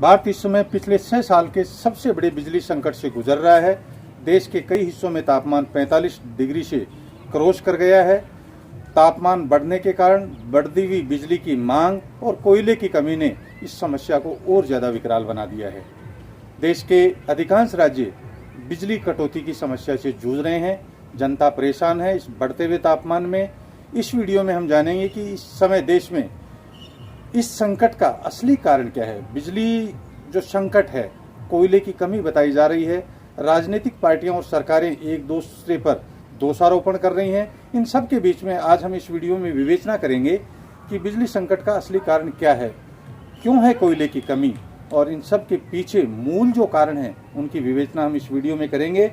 भारत इस समय पिछले 6 साल के सबसे बड़े बिजली संकट से गुजर रहा है। देश के कई हिस्सों में तापमान 45 डिग्री से क्रॉस कर गया है। तापमान बढ़ने के कारण बढ़ती हुई बिजली की मांग और कोयले की कमी ने इस समस्या को और ज़्यादा विकराल बना दिया है। देश के अधिकांश राज्य बिजली कटौती की समस्या से जूझ रहे हैं। जनता परेशान है इस बढ़ते हुए तापमान में। इस वीडियो में हम जानेंगे कि इस समय देश में इस संकट का असली कारण क्या है। बिजली जो संकट है, कोयले की कमी बताई जा रही है। राजनीतिक पार्टियां और सरकारें एक दूसरे पर दोषारोपण कर रही हैं। इन सब के बीच में आज हम इस वीडियो में विवेचना करेंगे कि बिजली संकट का असली कारण क्या है, क्यों है कोयले की कमी, और इन सब के पीछे मूल जो कारण है उनकी विवेचना हम इस वीडियो में करेंगे।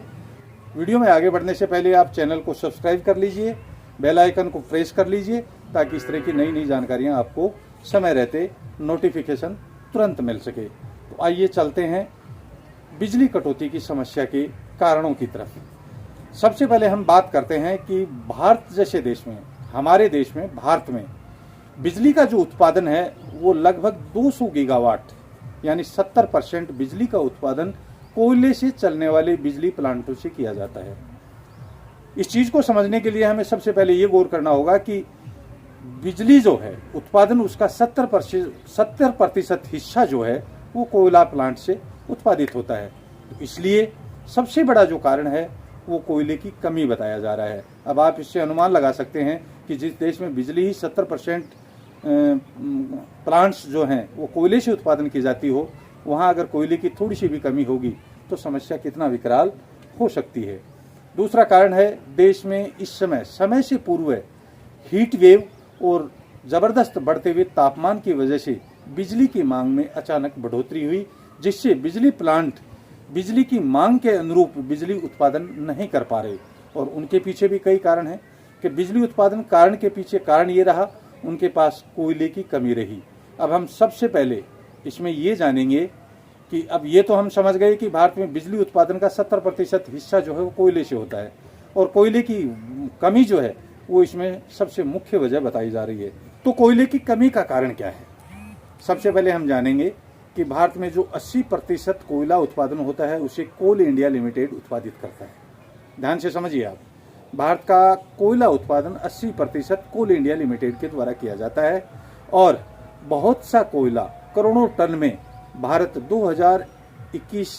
वीडियो में आगे बढ़ने से पहले आप चैनल को सब्सक्राइब कर लीजिए, बेल आइकन को प्रेस कर लीजिए ताकि इस तरह की नई नई जानकारियां आपको समय रहते नोटिफिकेशन तुरंत मिल सके। तो आइए चलते हैं बिजली कटौती की समस्या के कारणों की तरफ। सबसे पहले हम बात करते हैं कि भारत जैसे देश में, हमारे देश में, भारत में बिजली का जो उत्पादन है वो लगभग 200 गीगावाट यानी 70% बिजली का उत्पादन कोयले से चलने वाले बिजली प्लांटों से किया जाता है। इस चीज को समझने के लिए हमें सबसे पहले ये गौर करना होगा कि बिजली जो है उत्पादन, उसका 70% हिस्सा जो है वो कोयला प्लांट से उत्पादित होता है। तो इसलिए सबसे बड़ा जो कारण है वो कोयले की कमी बताया जा रहा है। अब आप इससे अनुमान लगा सकते हैं कि जिस देश में बिजली ही 70% प्लांट्स जो हैं वो कोयले से उत्पादन की जाती हो, वहाँ अगर कोयले की थोड़ी सी भी कमी होगी तो समस्या कितना विकराल हो सकती है। दूसरा कारण है देश में इस समय से पूर्व हीट वेव और ज़बरदस्त बढ़ते हुए तापमान की वजह से बिजली की मांग में अचानक बढ़ोतरी हुई, जिससे बिजली प्लांट बिजली की मांग के अनुरूप बिजली उत्पादन नहीं कर पा रहे। और उनके पीछे भी कई कारण हैं कि बिजली उत्पादन कारण के पीछे कारण ये रहा, उनके पास कोयले की कमी रही। अब हम सबसे पहले इसमें ये जानेंगे कि अब ये तो हम समझ गए कि भारत में बिजली उत्पादन का 70% हिस्सा जो है वो कोयले से होता है, और कोयले की कमी जो है वो इसमें सबसे मुख्य वजह बताई जा रही है। तो कोयले की कमी का कारण क्या है? सबसे पहले हम जानेंगे कि भारत में जो 80% कोयला उत्पादन होता है उसे कोल इंडिया लिमिटेड उत्पादित करता है। ध्यान से समझिए आप, भारत का कोयला उत्पादन 80% कोल इंडिया लिमिटेड के द्वारा किया जाता है, और बहुत सा कोयला करोड़ों टन में भारत 2021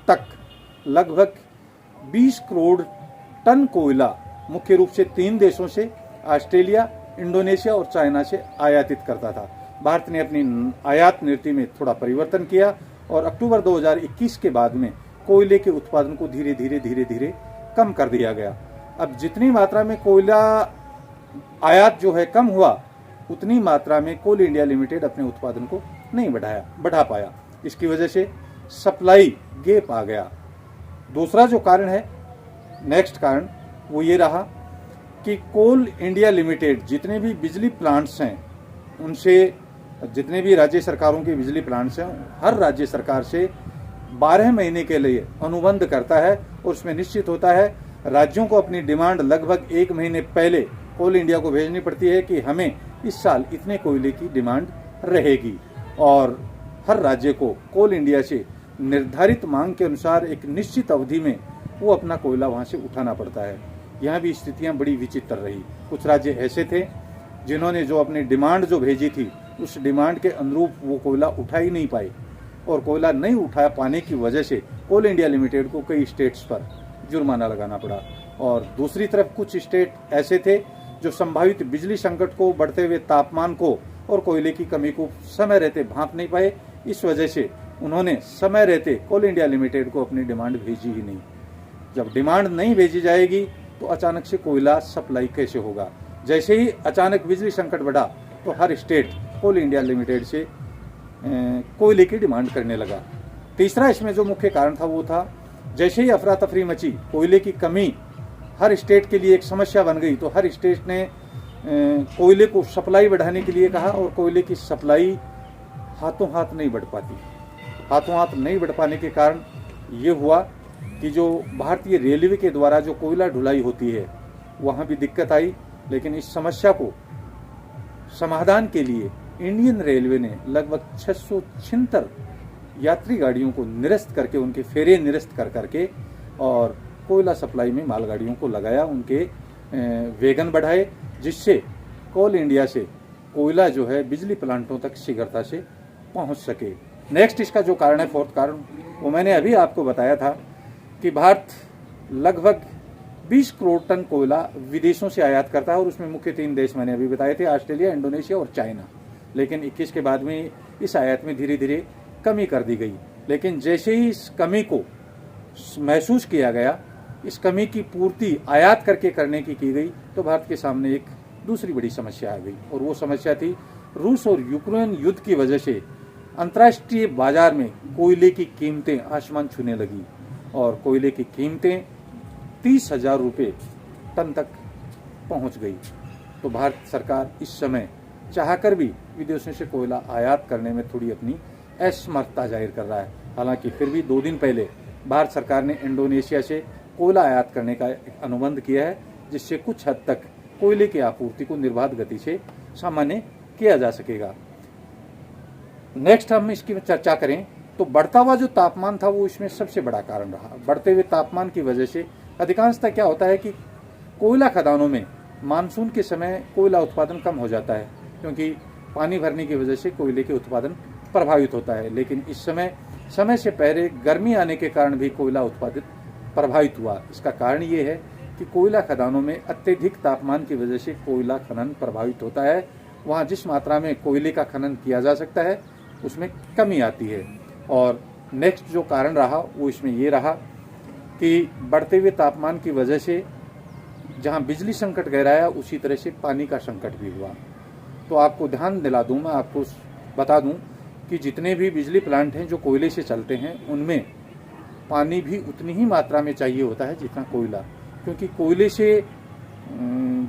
तक लगभग 20 करोड़ टन कोयला मुख्य रूप से 3 देशों से, ऑस्ट्रेलिया, इंडोनेशिया और चाइना से आयातित करता था। भारत ने अपनी आयात नीति में थोड़ा परिवर्तन किया और अक्टूबर 2021 के बाद में कोयले के उत्पादन को धीरे धीरे कम कर दिया गया। अब जितनी मात्रा में कोयला आयात जो है कम हुआ, उतनी मात्रा में कोल इंडिया लिमिटेड अपने उत्पादन को नहीं बढ़ा पाया। इसकी वजह से सप्लाई गैप आ गया। दूसरा जो कारण है, नेक्स्ट कारण, वो ये रहा कि कोल इंडिया लिमिटेड जितने भी बिजली प्लांट्स हैं उनसे, जितने भी राज्य सरकारों के बिजली प्लांट्स हैं, हर राज्य सरकार से 12 महीने के लिए अनुबंध करता है, और उसमें निश्चित होता है राज्यों को अपनी डिमांड लगभग 1 महीने पहले कोल इंडिया को भेजनी पड़ती है कि हमें इस साल इतने कोयले की डिमांड रहेगी, और हर राज्य को कोल इंडिया से निर्धारित मांग के अनुसार एक निश्चित अवधि में वो अपना कोयला वहाँ से उठाना पड़ता है। यहाँ भी स्थितियाँ बड़ी विचित्र रही। कुछ राज्य ऐसे थे जिन्होंने जो अपनी डिमांड जो भेजी थी उस डिमांड के अनुरूप वो कोयला उठा ही नहीं पाए, और कोयला नहीं उठा पाने की वजह से कोल इंडिया लिमिटेड को कई स्टेट्स पर जुर्माना लगाना पड़ा। और दूसरी तरफ कुछ स्टेट ऐसे थे जो संभावित बिजली संकट को, बढ़ते हुए तापमान को और कोयले की कमी को समय रहते भांप नहीं पाए। इस वजह से उन्होंने समय रहते कोल इंडिया लिमिटेड को अपनी डिमांड भेजी ही नहीं। जब डिमांड नहीं भेजी जाएगी तो अचानक से कोयला सप्लाई कैसे होगा? जैसे ही अचानक बिजली संकट बढ़ा तो हर स्टेट कोल इंडिया लिमिटेड से कोयले की डिमांड करने लगा। तीसरा इसमें जो मुख्य कारण था वो था, जैसे ही अफरा तफरी मची, कोयले की कमी हर स्टेट के लिए एक समस्या बन गई, तो हर स्टेट ने कोयले को सप्लाई बढ़ाने के लिए कहा, और कोयले की सप्लाई हाथों हाथ नहीं बढ़ पाती। हाथों हाथ नहीं बढ़ पाने के कारण ये हुआ कि जो भारतीय रेलवे के द्वारा जो कोयला ढुलाई होती है वहाँ भी दिक्कत आई। लेकिन इस समस्या को समाधान के लिए इंडियन रेलवे ने लगभग 676 यात्री गाड़ियों को निरस्त करके, उनके फेरे निरस्त कर करके और कोयला सप्लाई में मालगाड़ियों को लगाया, उनके वेगन बढ़ाए, जिससे कोल इंडिया से कोयला जो है बिजली प्लांटों तक शीघ्रता से पहुंच सके। नेक्स्ट इसका जो कारण है, फोर्थ कारण, वो मैंने अभी आपको बताया था कि भारत लगभग 20 करोड़ टन कोयला विदेशों से आयात करता है और उसमें मुख्य 3 देश मैंने अभी बताए थे, ऑस्ट्रेलिया, इंडोनेशिया और चाइना। लेकिन 21 के बाद में इस आयात में धीरे धीरे कमी कर दी गई। लेकिन जैसे ही इस कमी को महसूस किया गया, इस कमी की पूर्ति आयात करके करने की गई, तो भारत के सामने एक दूसरी बड़ी समस्या आ गई और वो समस्या थी रूस और यूक्रेन युद्ध की वजह से अंतर्राष्ट्रीय बाजार में कोयले की कीमतें आसमान छूने लगी और कोयले की कीमतें 30,000 रुपये टन तक पहुंच गई। तो भारत सरकार इस समय चाहकर भी विदेशों से कोयला आयात करने में थोड़ी अपनी असमर्थता जाहिर कर रहा है। हालांकि फिर भी 2 दिन पहले भारत सरकार ने इंडोनेशिया से कोयला आयात करने का अनुबंध किया है, जिससे कुछ हद तक कोयले की आपूर्ति को निर्बाध गति से सामान्य किया जा सकेगा। नेक्स्ट हम इसकी चर्चा करें तो बढ़ता हुआ जो तापमान था वो इसमें सबसे बड़ा कारण रहा। बढ़ते हुए तापमान की वजह से अधिकांशतः क्या होता है कि कोयला खदानों में मानसून के समय कोयला उत्पादन कम हो जाता है, क्योंकि पानी भरने की वजह से कोयले के उत्पादन प्रभावित होता है। लेकिन इस समय से पहले गर्मी आने के कारण भी कोयला उत्पादित प्रभावित हुआ। इसका कारण ये है कि कोयला खदानों में अत्यधिक तापमान की वजह से कोयला खनन प्रभावित होता है। वहाँ जिस मात्रा में कोयले का खनन किया जा सकता है उसमें कमी आती है। और नेक्स्ट जो कारण रहा वो इसमें ये रहा कि बढ़ते हुए तापमान की वजह से जहाँ बिजली संकट गहराया, उसी तरह से पानी का संकट भी हुआ। तो आपको ध्यान दिला दूँ, मैं आपको बता दूँ कि जितने भी बिजली प्लांट हैं जो कोयले से चलते हैं, उनमें पानी भी उतनी ही मात्रा में चाहिए होता है जितना कोयला, क्योंकि कोयले से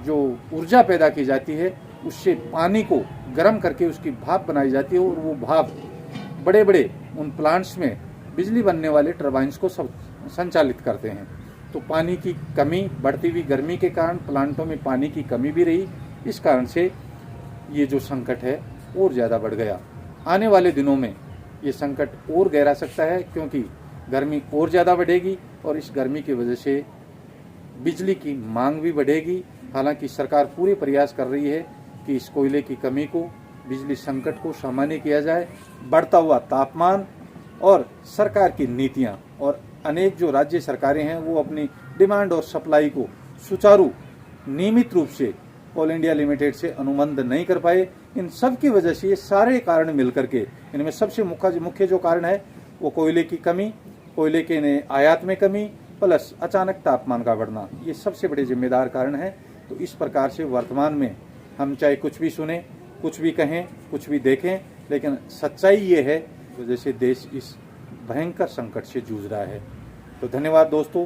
जो ऊर्जा पैदा की जाती है उससे पानी को गर्म करके उसकी भाप बनाई जाती है और वो भाप बड़े बड़े उन प्लांट्स में बिजली बनने वाले टरबाइन्स को संचालित करते हैं। तो पानी की कमी, बढ़ती हुई गर्मी के कारण प्लांटों में पानी की कमी भी रही। इस कारण से ये जो संकट है और ज़्यादा बढ़ गया। आने वाले दिनों में ये संकट और गहरा सकता है, क्योंकि गर्मी और ज़्यादा बढ़ेगी और इस गर्मी की वजह से बिजली की मांग भी बढ़ेगी। हालांकि सरकार पूरे प्रयास कर रही है कि इस कोयले की कमी को, बिजली संकट को सामान्य किया जाए। बढ़ता हुआ तापमान और सरकार की नीतियां और अनेक जो राज्य सरकारें हैं वो अपनी डिमांड और सप्लाई को सुचारू नियमित रूप से कोल इंडिया लिमिटेड से अनुबंध नहीं कर पाए। इन सब की वजह से ये सारे कारण मिलकर के, इनमें सबसे मुख्य जो कारण है वो कोयले की कमी, कोयले के आयात में कमी प्लस अचानक तापमान का बढ़ना, ये सबसे बड़े जिम्मेदार कारण है। तो इस प्रकार से वर्तमान में हम चाहे कुछ भी सुने, कुछ भी कहें, कुछ भी देखें, लेकिन सच्चाई ये है जैसे देश इस भयंकर संकट से जूझ रहा है। तो धन्यवाद दोस्तों,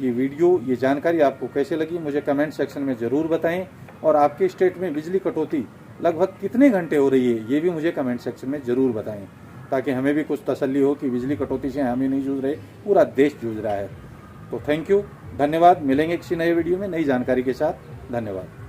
ये वीडियो, ये जानकारी आपको कैसे लगी मुझे कमेंट सेक्शन में ज़रूर बताएं। और आपके स्टेट में बिजली कटौती लगभग कितने घंटे हो रही है ये भी मुझे कमेंट सेक्शन में ज़रूर बताएं, ताकि हमें भी कुछ तसल्ली हो कि बिजली कटौती से हम ही नहीं जूझ रहे, पूरा देश जूझ रहा है। तो थैंक यू, धन्यवाद। मिलेंगे किसी नए वीडियो में नई जानकारी के साथ। धन्यवाद।